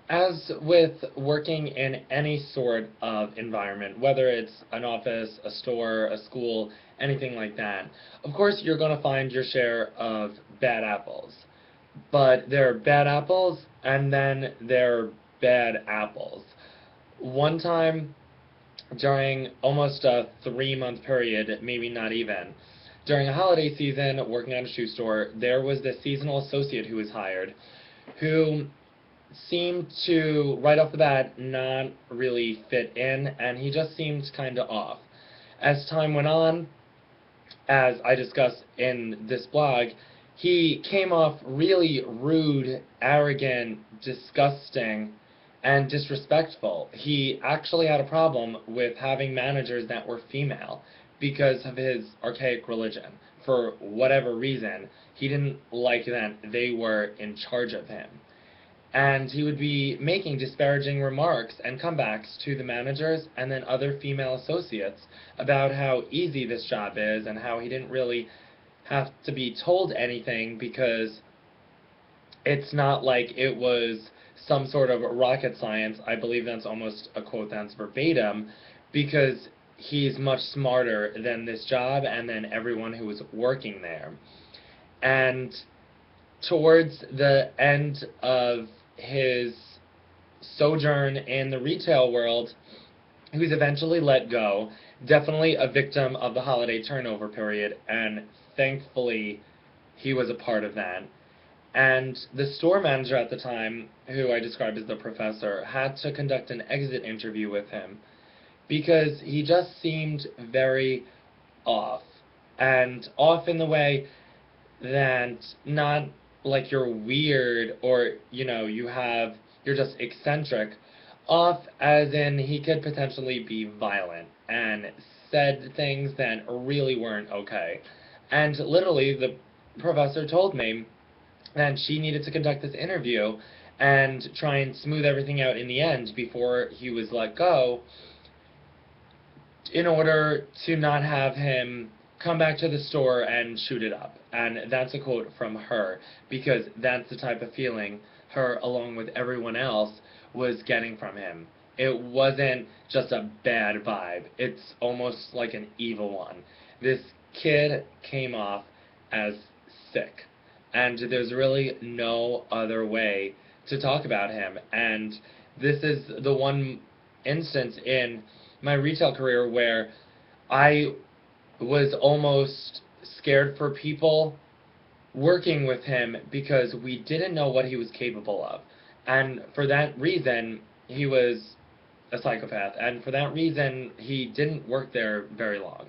As with working in any sort of environment, whether it's an office, a store, a school, anything like that, of course you're going to find your share of bad apples. But there are bad apples, and then there are bad apples. One time during almost a 3 month period, maybe not even, during a holiday season working at a shoe store, there was this seasonal associate who was hired who seemed to, right off the bat, not really fit in, and he just seemed kind of off. As time went on, as I discussed in this blog, he came off really rude, arrogant, disgusting, and disrespectful. He actually had a problem with having managers that were female because of his archaic religion. For whatever reason, he didn't like that they were in charge of him, and he would be making disparaging remarks and comebacks to the managers and then other female associates about how easy this job is and how he didn't really have to be told anything because it's not like it was some sort of rocket science. I believe that's almost a quote that's verbatim, because he's much smarter than this job and than everyone who was working there. And towards the end of his sojourn in the retail world, he was eventually let go, definitely a victim of the holiday turnover period, and thankfully he was a part of that. And the store manager at the time, who I described as the professor, had to conduct an exit interview with him because he just seemed very off. And off in the way that not like you're weird or you're just eccentric, off as in he could potentially be violent and said things that really weren't okay. And literally the professor told me that she needed to conduct this interview and try and smooth everything out in the end before he was let go, in order to not have him come back to the store and shoot it up. And that's a quote from her, because that's the type of feeling her, along with everyone else, was getting from him. It wasn't just a bad vibe, it's almost like an evil one. This kid came off as sick, and there's really no other way to talk about him. And this is the one instance in my retail career where I was almost scared for people working with him because we didn't know what he was capable of. And for that reason, he was a psychopath. And for that reason, he didn't work there very long.